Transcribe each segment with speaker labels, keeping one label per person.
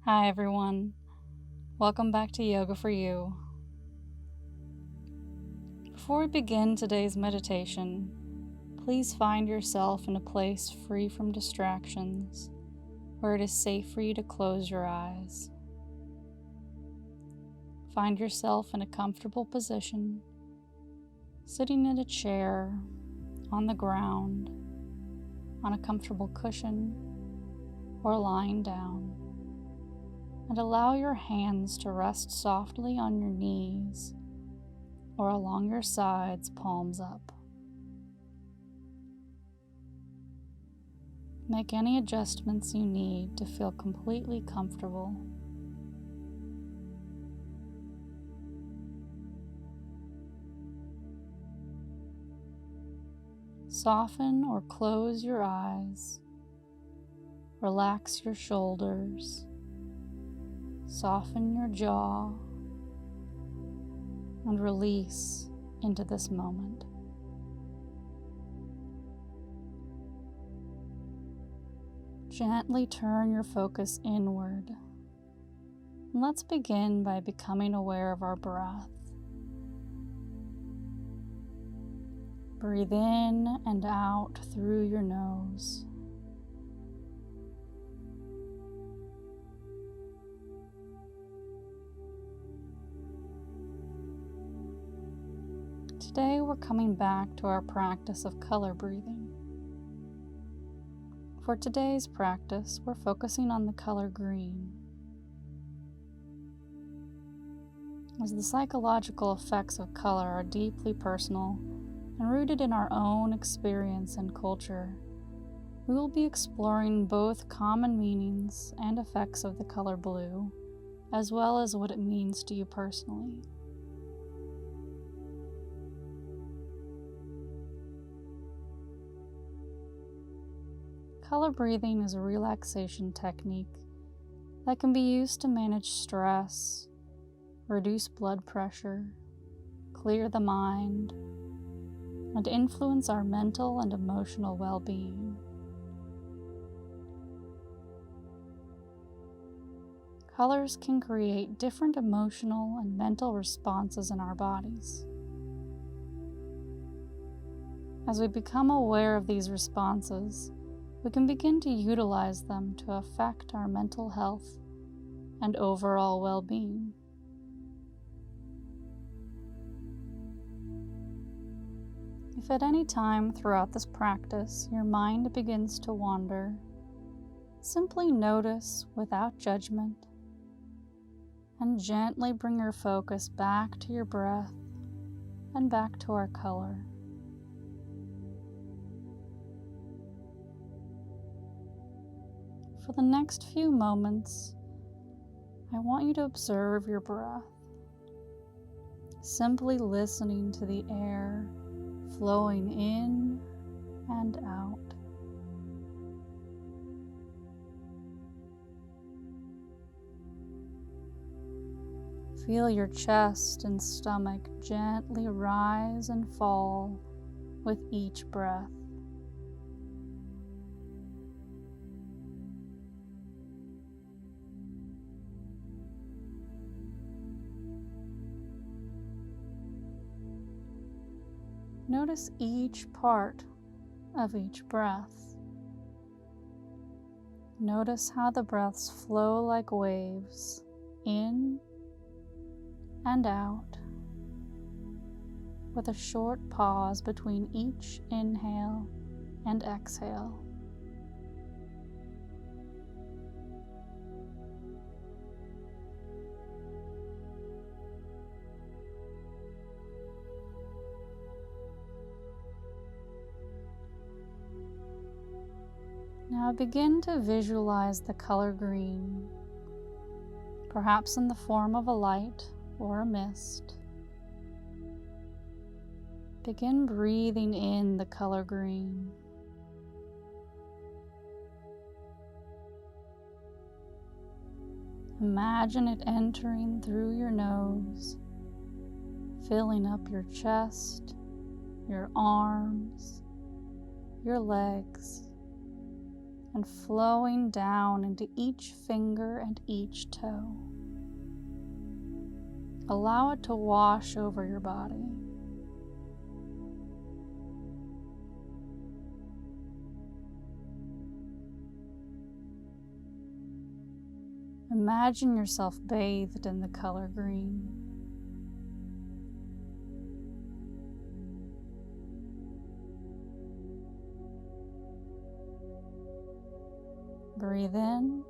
Speaker 1: Hi everyone, welcome back to Yoga for You. Before we begin today's meditation, please find yourself in a place free from distractions, where it is safe for you to close your eyes. Find yourself in a comfortable position, sitting in a chair, on the ground, on a comfortable cushion, or lying down. And allow your hands to rest softly on your knees or along your sides, palms up. Make any adjustments you need to feel completely comfortable. Soften or close your eyes. Relax your shoulders. Soften your jaw and release into this moment. Gently turn your focus inward. And let's begin by becoming aware of our breath. Breathe in and out through your nose. Today we're coming back to our practice of color breathing. For today's practice, we're focusing on the color green. As the psychological effects of color are deeply personal and rooted in our own experience and culture, we will be exploring both common meanings and effects of the color blue, as well as what it means to you personally. Color breathing is a relaxation technique that can be used to manage stress, reduce blood pressure, clear the mind, and influence our mental and emotional well-being. Colors can create different emotional and mental responses in our bodies. As we become aware of these responses, we can begin to utilize them to affect our mental health and overall well-being. If at any time throughout this practice your mind begins to wander, simply notice without judgment and gently bring your focus back to your breath and back to our color. For the next few moments, I want you to observe your breath, simply listening to the air flowing in and out. Feel your chest and stomach gently rise and fall with each breath. Notice each part of each breath. Notice how the breaths flow like waves, in and out, with a short pause between each inhale and exhale. Now begin to visualize the color green, perhaps in the form of a light or a mist. Begin breathing in the color green. Imagine it entering through your nose, filling up your chest, your arms, your legs, and flowing down into each finger and each toe. Allow it to wash over your body. Imagine yourself bathed in the color green. Breathe in,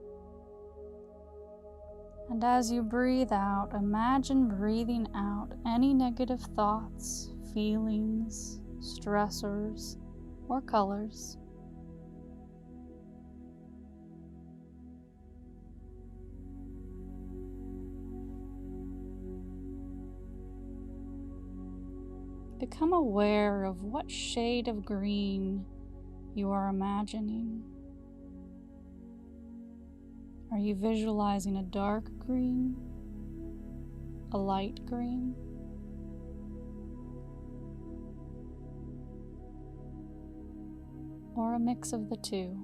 Speaker 1: and as you breathe out, imagine breathing out any negative thoughts, feelings, stressors, or colors. Become aware of what shade of green you are imagining. Are you visualizing a dark green, a light green, or a mix of the two?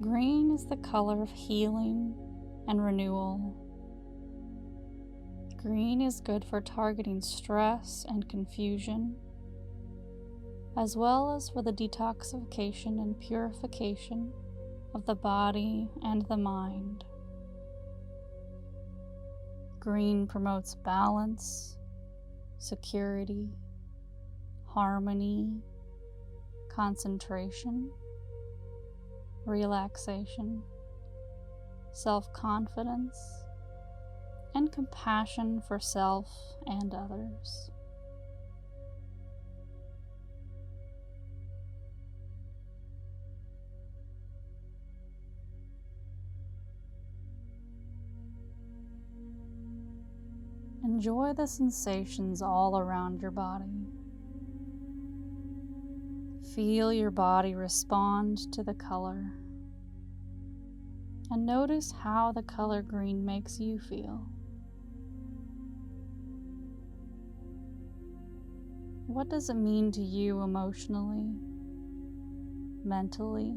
Speaker 1: Green is the color of healing and renewal. Green is good for targeting stress and confusion, as well as for the detoxification and purification of the body and the mind. Green promotes balance, security, harmony, concentration, relaxation, self-confidence, and compassion for self and others. Enjoy the sensations all around your body. Feel your body respond to the color, and notice how the color green makes you feel. What does it mean to you emotionally, mentally?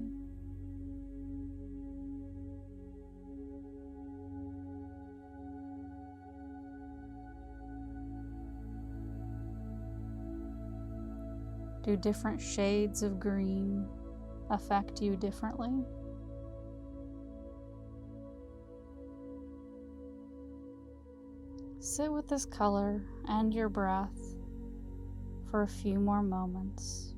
Speaker 1: Do different shades of green affect you differently? Sit with this color and your breath for a few more moments.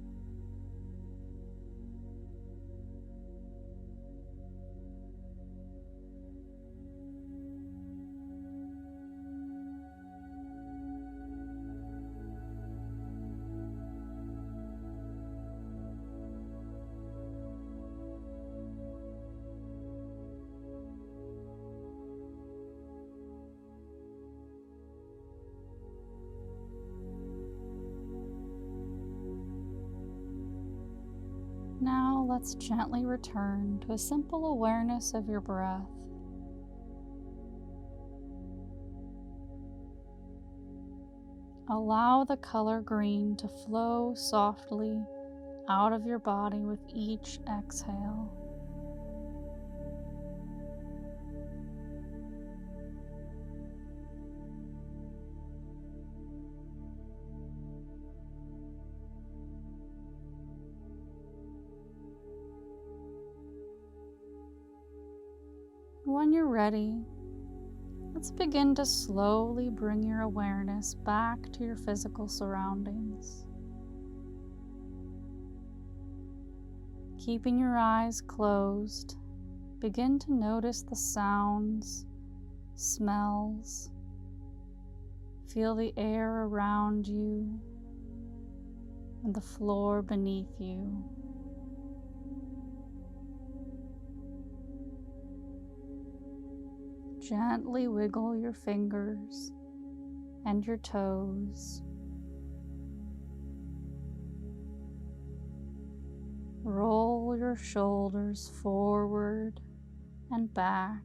Speaker 1: Now let's gently return to a simple awareness of your breath. Allow the color green to flow softly out of your body with each exhale. When you're ready, let's begin to slowly bring your awareness back to your physical surroundings. Keeping your eyes closed, begin to notice the sounds, smells. Feel the air around you and the floor beneath you. Gently wiggle your fingers and your toes. Roll your shoulders forward and back.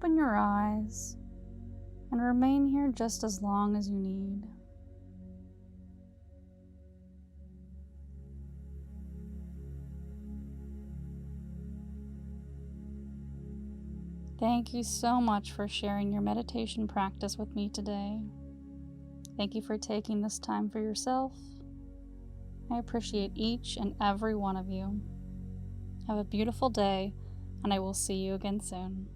Speaker 1: open your eyes and remain here just as long as you need. Thank you so much for sharing your meditation practice with me today. Thank you for taking this time for yourself. I appreciate each and every one of you. Have a beautiful day, and I will see you again soon.